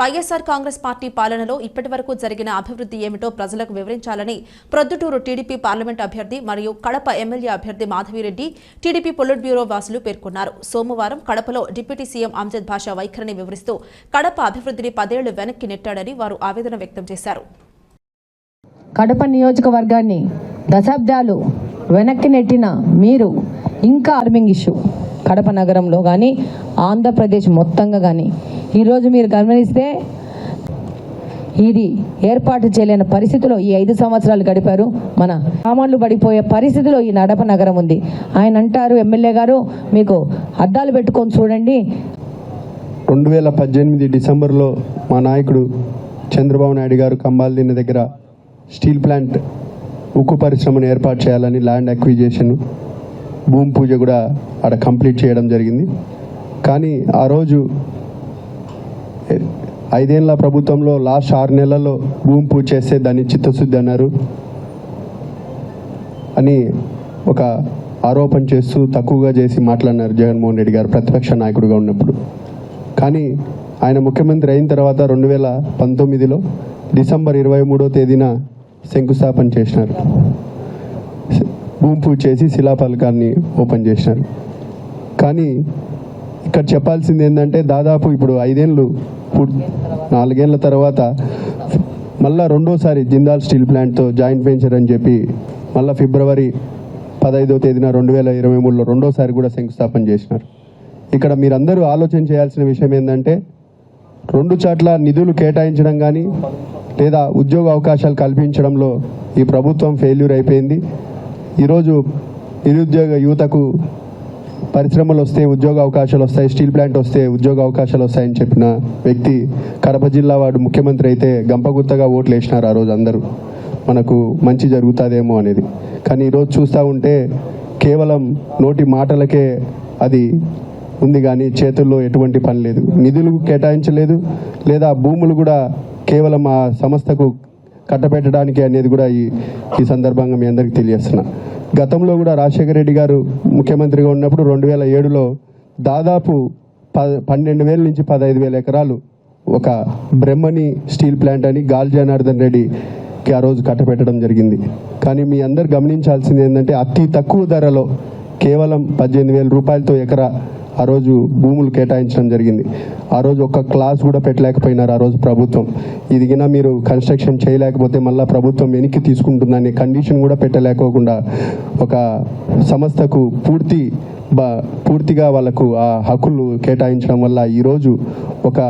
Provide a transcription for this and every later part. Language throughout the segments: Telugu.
వైఎస్ఆర్ కాంగ్రెస్ పార్టీ పాలనలో ఇప్పటివరకు జరిగిన అభివృద్ధి ఏమిటో ప్రజలకు వివరించాలని ప్రొద్దుటూరు టీడీపీ పార్లమెంట్ అభ్యర్థి మరియు కడప ఎమ్మెల్యే అభ్యర్థి మాధవిరెడ్డి టీడీపీ పొలిట్ బ్యూరో వాసులు పేర్కొన్నారు. సోమవారం కడపలో డిప్యూటీ సీఎం అమ్జద్ బాషా వైఖరిని వివరిస్తూ కడప అభివృద్ధిని 10 ఏళ్లు వెనక్కి నెట్టాడని వారు ఆవేదన వ్యక్తం చేశారు. కడప నియోజకవర్గాన్ని దశాబ్దాలు వెనక్కి నెట్టిన మీరు ఇంకా ఆర్మింగ్ ఇష్యూ కడప నగరంలో కానీ ఆంధ్రప్రదేశ్ మొత్తంగా కానీ ఈరోజు మీరు గమనిస్తే ఇది ఏర్పాటు చేయలేని పరిస్థితిలో ఈ 5 సంవత్సరాలు గడిపారు. మన సామాన్లు పడిపోయే పరిస్థితిలో ఈ కడప నగరం ఉంది. ఆయన అంటారు, ఎమ్మెల్యే గారు మీకు అద్దాలు పెట్టుకొని చూడండి. 2018 డిసెంబర్లో మా నాయకుడు చంద్రబాబు నాయుడు గారు కంబాలదిన్న దగ్గర స్టీల్ ప్లాంట్ ఉక్కు పరిశ్రమను ఏర్పాటు చేయాలని ల్యాండ్ అక్విజిషన్ భూమి పూజ కూడా అక్కడ కంప్లీట్ చేయడం జరిగింది. కానీ ఆ రోజు 5 ఏళ్ల ప్రభుత్వంలో లాస్ట్ 6 నెలల్లో భూమి పూజ చేస్తే దాన్ని చిత్తశుద్ధి అన్నారు అని ఒక ఆరోపణ చేస్తూ తక్కువగా చేసి మాట్లాడినారు జగన్మోహన్ రెడ్డి గారు ప్రతిపక్ష నాయకుడిగా ఉన్నప్పుడు. కానీ ఆయన ముఖ్యమంత్రి అయిన తర్వాత 2019లో డిసెంబర్ 23వ తేదీన శంకుస్థాపన చేసినారు. భూమి పూజ చేసి శిలాఫలకాన్ని ఓపెన్ చేసినారు. కానీ ఇక్కడ చెప్పాల్సింది ఏంటంటే దాదాపు ఇప్పుడు 5 ఏళ్ళు 4 ఏళ్ల తర్వాత మళ్ళా రెండోసారి జిందాల్ స్టీల్ ప్లాంట్తో జాయింట్ వెంచర్ అని చెప్పి మళ్ళీ ఫిబ్రవరి 15వ తేదీన 2023లో రెండోసారి కూడా శంకుస్థాపన చేసినారు. ఇక్కడ మీరందరూ ఆలోచన చేయాల్సిన విషయం ఏంటంటే 2 చోట్ల నిధులు కేటాయించడం కానీ లేదా ఉద్యోగ అవకాశాలు కల్పించడంలో ఈ ప్రభుత్వం ఫెయిల్యూర్ అయిపోయింది. ఈరోజు నిరుద్యోగ యువతకు పరిశ్రమలు వస్తే ఉద్యోగ అవకాశాలు వస్తాయి, స్టీల్ ప్లాంట్ వస్తే ఉద్యోగ అవకాశాలు వస్తాయని చెప్పిన వ్యక్తి కడప జిల్లా వాడు ముఖ్యమంత్రి అయితే గంపగుత్తగా ఓట్లు వేసినారు. ఆ రోజు అందరూ మనకు మంచి జరుగుతుందేమో అనేది. కానీ ఈరోజు చూస్తూ ఉంటే కేవలం నోటి మాటలకే అది ఉంది కానీ చేతుల్లో ఎటువంటి పని లేదు. నిధులు కేటాయించలేదు, లేదా భూములు కూడా కేవలం ఆ సంస్థకు కట్టబెట్టడానికి అనేది కూడా ఈ సందర్భంగా మీ అందరికీ తెలియజేస్తున్నా. గతంలో కూడా రాజశేఖర రెడ్డి గారు ముఖ్యమంత్రిగా ఉన్నప్పుడు 2007లో దాదాపు 12,000 నుంచి 15,000 ఎకరాలు ఒక బ్రహ్మణి స్టీల్ ప్లాంట్ అని గాలి జనార్దన్ రెడ్డికి ఆ రోజు కట్టబెట్టడం జరిగింది. కానీ మీ అందరు గమనించాల్సింది ఏంటంటే అతి తక్కువ ధరలో కేవలం 18,000 రూపాయలతో ఎకరా ఆ రోజు భూములు కేటాయించడం జరిగింది. ఆ రోజు ఒక్క క్లాస్ కూడా పెట్టలేకపోయినారు ఆ రోజు ప్రభుత్వం. ఇదిగినా మీరు కన్స్ట్రక్షన్ చేయలేకపోతే మళ్ళీ ప్రభుత్వం వెనక్కి తీసుకుంటుందనే కండిషన్ కూడా పెట్టలేకోకుండా ఒక సంస్థకు పూర్తిగా వాళ్ళకు ఆ హక్కులు కేటాయించడం వల్ల ఈరోజు ఒక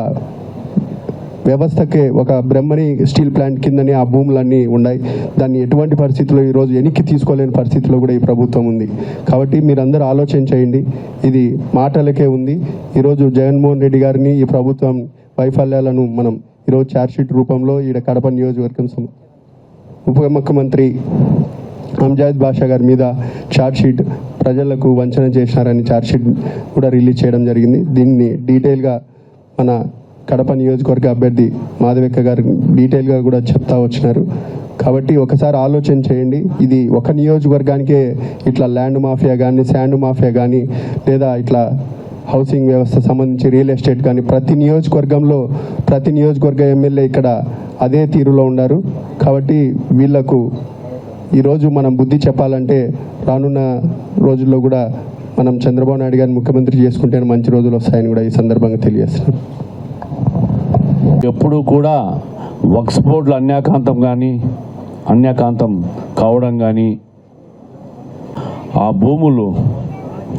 వ్యవస్థకే ఒక బ్రహ్మణి స్టీల్ ప్లాంట్ కిందనే ఆ భూములన్నీ ఉన్నాయి. దాన్ని ఎటువంటి పరిస్థితుల్లో ఈరోజు వెనక్కి తీసుకోలేని పరిస్థితిలో కూడా ఈ ప్రభుత్వం ఉంది. కాబట్టి మీరందరూ ఆలోచన చేయండి. ఇది మాటలకే ఉంది. ఈరోజు జగన్మోహన్ రెడ్డి గారిని ఈ ప్రభుత్వం వైఫల్యాలను మనం ఈరోజు ఛార్జ్షీట్ రూపంలో ఈడ కడప నియోజకవర్గం ఉప ముఖ్యమంత్రి అమ్జద్ బాషా గారి మీద ఛార్జ్షీట్ ప్రజలకు వంచన చేసినారని ఛార్జ్షీట్ కూడా రిలీజ్ చేయడం జరిగింది. దీన్ని డీటెయిల్గా మన కడప నియోజకవర్గ అభ్యర్థి మాధవిక్క గారు డీటెయిల్గా కూడా చెప్తా వచ్చినారు. కాబట్టి ఒకసారి ఆలోచన చేయండి. ఇది ఒక నియోజకవర్గానికే ఇట్లా ల్యాండ్ మాఫియా కానీ శాండ్ మాఫియా కానీ లేదా ఇట్లా హౌసింగ్ వ్యవస్థ సంబంధించి రియల్ ఎస్టేట్ కానీ ప్రతి నియోజకవర్గ ఎమ్మెల్యే ఇక్కడ అదే తీరులో ఉన్నారు. కాబట్టి వీళ్లకు ఈరోజు మనం బుద్ధి చెప్పాలంటే రానున్న రోజుల్లో కూడా మనం చంద్రబాబు నాయుడు గారిని ముఖ్యమంత్రి చేసుకుంటే మంచి రోజులు వస్తాయని కూడా ఈ సందర్భంగా తెలియజేస్తున్నాం. ఎప్పుడు కూడా వక్ఫ్ బోర్డులు అన్యాకాంతం కావడం కానీ ఆ భూములు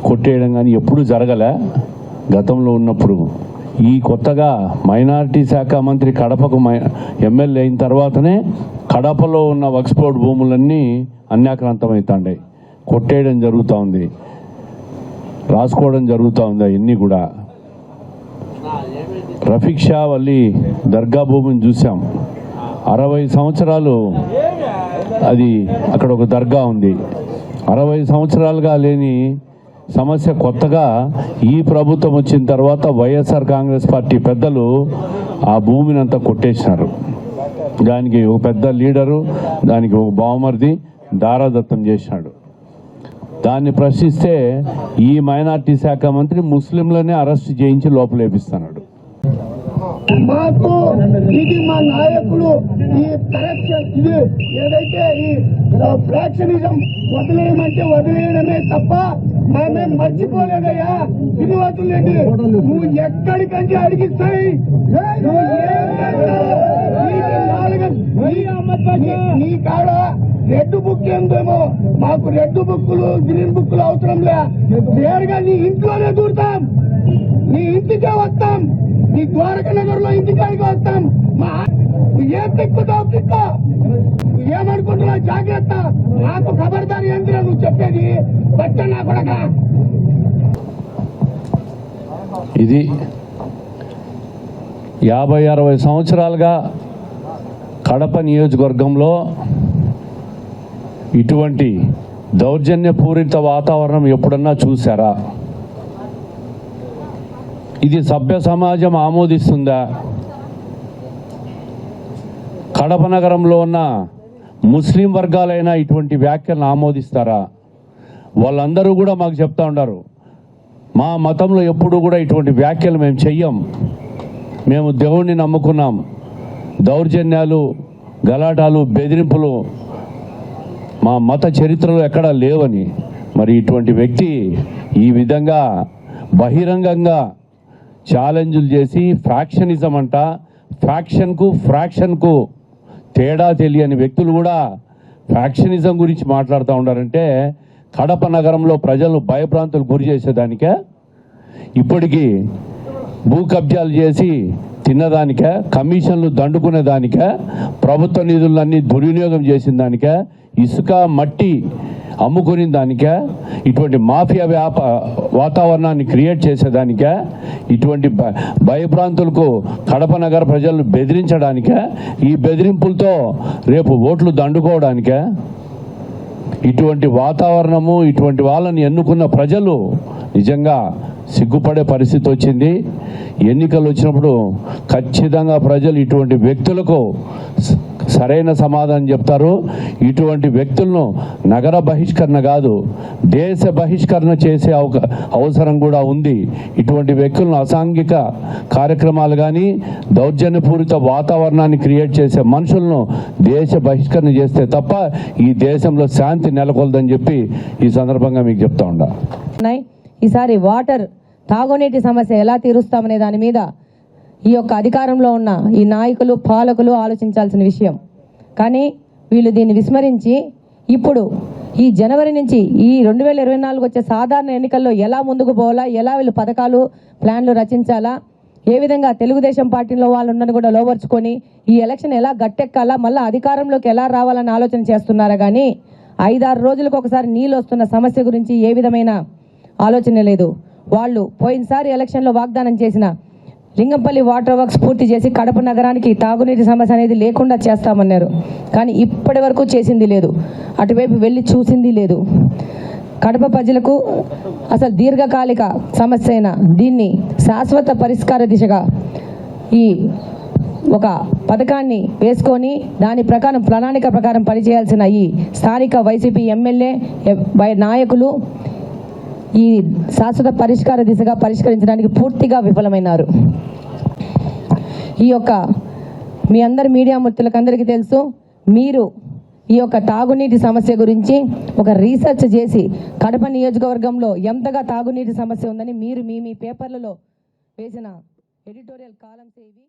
కొట్టేయడం కానీ ఎప్పుడు జరగలే గతంలో ఉన్నప్పుడు. ఈ కొత్తగా మైనారిటీ శాఖ మంత్రి కడపకు ఎమ్మెల్యే అయిన తర్వాతనే కడపలో ఉన్న వక్ఫ్ బోర్డు భూములన్నీ అన్యాక్రాంతం అవుతాయి, కొట్టేయడం జరుగుతూ ఉంది, రాసుకోవడం జరుగుతూ ఉంది. అవన్నీ కూడా రఫీక్ షా వల్లి దర్గా భూమిని చూసాం. 60 సంవత్సరాలు అది అక్కడ ఒక దర్గా ఉంది. 60 సంవత్సరాలుగా లేని సమస్య కొత్తగా ఈ ప్రభుత్వం వచ్చిన తర్వాత వైఎస్ఆర్ కాంగ్రెస్ పార్టీ పెద్దలు ఆ భూమిని అంతా కొట్టేసినారు. దానికి ఒక పెద్ద లీడరు, దానికి ఒక బావమరిది దారాదత్తం చేసినాడు. దాన్ని ప్రశ్నిస్తే ఈ మైనార్టీ శాఖ మంత్రి ముస్లింలనే అరెస్ట్ చేయించి లోపలేపిస్తున్నాడు. మాకు ఇది మా నాయకులు ఈ కరెక్షన్ ఇది ఏదైతే ఈ ఫ్రాక్షనిజం వదిలేయమంటే వదిలేయడమే తప్ప మేమేం మర్చిపోలేదయ్యా. శ్రీనివాసులు రెడ్డి నువ్వు ఎక్కడికంటే అడిగిస్తాయి నీ కాడ రెడ్ బుక్ ఏందేమో, మాకు రెడ్ బుక్కులు గ్రీన్ బుక్కులు అవసరం లే. నేరుగా నీ ఇంట్లోనే దూరుతాం, నీ ఇంటికే వస్తాం, నీ ద్వారకా నగర్ లో ఇంటికాడికి వస్తాం. మా ఏం తిక్కుతావు తిక్కో, ఏమనుకుంటున్నావు జాగ్రత్త. నాకు ఖబర్దారి ఏంటిరా నువ్వు చెప్పేది, బట్ట నా కొడక. ఇది 50-60 సంవత్సరాలుగా కడప నియోజకవర్గంలో ఇటువంటి దౌర్జన్యపూరిత వాతావరణం ఎప్పుడన్నా చూసారా? ఇది సభ్య సమాజం ఆమోదిస్తుందా? కడప నగరంలో ఉన్న ముస్లిం వర్గాలైనా ఇటువంటి వ్యాఖ్యలను ఆమోదిస్తారా? వాళ్ళందరూ కూడా మాకు చెప్తా ఉన్నారు, మా మతంలో ఎప్పుడు కూడా ఇటువంటి వ్యాఖ్యలు మేము చెయ్యం, మేము దేవుణ్ణి నమ్ముకున్నాం, దౌర్జన్యాలు, గలాటాలు, బెదిరింపులు మా మత చరిత్రలో ఎక్కడా లేవని. మరి ఇటువంటి వ్యక్తి ఈ విధంగా బహిరంగంగా ఛాలెంజ్లు చేసి ఫ్యాక్షనిజం అంట, ఫ్రాక్షన్కు తేడా తెలియని వ్యక్తులు కూడా ఫ్యాక్షనిజం గురించి మాట్లాడుతూ ఉన్నారంటే కడప నగరంలో ప్రజలు భయభ్రాంతులు గురి చేసేదానికే, ఇప్పటికీ భూ కబ్జాలు చేసి తిన్నదానికే, కమిషన్లు దండుకునేదానికే, ప్రభుత్వ నిధులన్నీ దుర్వినియోగం చేసిన దానికే, ఇసుక మట్టి అమ్ముకునే దానికే, ఇటువంటి మాఫియా వాతావరణాన్ని క్రియేట్ చేసేదానికే, ఇటువంటి భయభ్రాంతులకు కడప నగర ప్రజలను బెదిరించడానికే, ఈ బెదిరింపులతో రేపు ఓట్లు దండుకోవడానికే, ఇటువంటి వాతావరణము, ఇటువంటి వాళ్ళని ఎన్నుకున్న ప్రజలు నిజంగా సిగ్గుపడే పరిస్థితి వచ్చింది. ఎన్నికలు వచ్చినప్పుడు ఖచ్చితంగా ప్రజలు ఇటువంటి వ్యక్తులకు సరైన సమాధానం చెప్తారు. ఇటువంటి వ్యక్తులను నగర బహిష్కరణ కాదు, దేశ బహిష్కరణ చేసే అవసరం కూడా ఉంది. ఇటువంటి వ్యక్తులను అసాంఘిక కార్యక్రమాలు కానీ దౌర్జన్యపూరిత వాతావరణాన్ని క్రియేట్ చేసే మనుషులను దేశ బహిష్కరణ చేస్తే తప్ప ఈ దేశంలో శాంతి నెలకొలదని చెప్పి ఈ సందర్భంగా మీకు చెప్తా ఉండా. ఈసారి వాటర్ తాగునీటి సమస్య ఎలా తీరుస్తామనే దాని మీద ఈ యొక్క అధికారంలో ఉన్న ఈ నాయకులు, పాలకులు ఆలోచించాల్సిన విషయం. కానీ వీళ్ళు దీన్ని విస్మరించి ఇప్పుడు ఈ జనవరి నుంచి ఈ 2024 వచ్చే సాధారణ ఎన్నికల్లో ఎలా ముందుకు పోవాలా, ఎలా వీళ్ళు పథకాలు, ప్లాన్లు రచించాలా, ఏ విధంగా తెలుగుదేశం పార్టీలో వాళ్ళు ఉన్నది కూడా లోపరుచుకొని ఈ ఎలక్షన్ ఎలా గట్టెక్కాలా, మళ్ళీ అధికారంలోకి ఎలా రావాలని ఆలోచన చేస్తున్నారా. కానీ 5-6 రోజులకు ఒకసారి నీళ్ళు వస్తున్న సమస్య గురించి ఏ విధమైన ఆలోచన లేదు. వాళ్ళు పోయినసారి ఎలక్షన్లో వాగ్దానం చేసిన లింగంపల్లి వాటర్ వర్క్స్ పూర్తి చేసి కడప నగరానికి తాగునీటి సమస్య అనేది లేకుండా చేస్తామన్నారు. కానీ ఇప్పటి వరకు చేసింది లేదు, అటువైపు వెళ్ళి చూసింది లేదు. కడప ప్రజలకు అసలు దీర్ఘకాలిక సమస్య అయిన దీన్ని శాశ్వత పరిష్కార దిశగా ఈ ఒక పథకాన్ని వేసుకొని దాని ప్రకారం ప్రణాళిక ప్రకారం పనిచేయాల్సిన ఈ స్థానిక వైసీపీ ఎమ్మెల్యే నాయకులు ఈ శాశ్వత పరిష్కార దిశగా పరిష్కరించడానికి పూర్తిగా విఫలమైనారు. ఈ యొక్క మీ అందరి మీడియా మిత్రులకు అందరికీ తెలుసు, మీరు ఈ యొక్క తాగునీటి సమస్య గురించి ఒక రీసెర్చ్ చేసి కడప నియోజకవర్గంలో ఎంతగా తాగునీటి సమస్య ఉందని మీరు మీ పేపర్లలో వేసిన ఎడిటోరియల్ కాలమ్స్ ఇవి.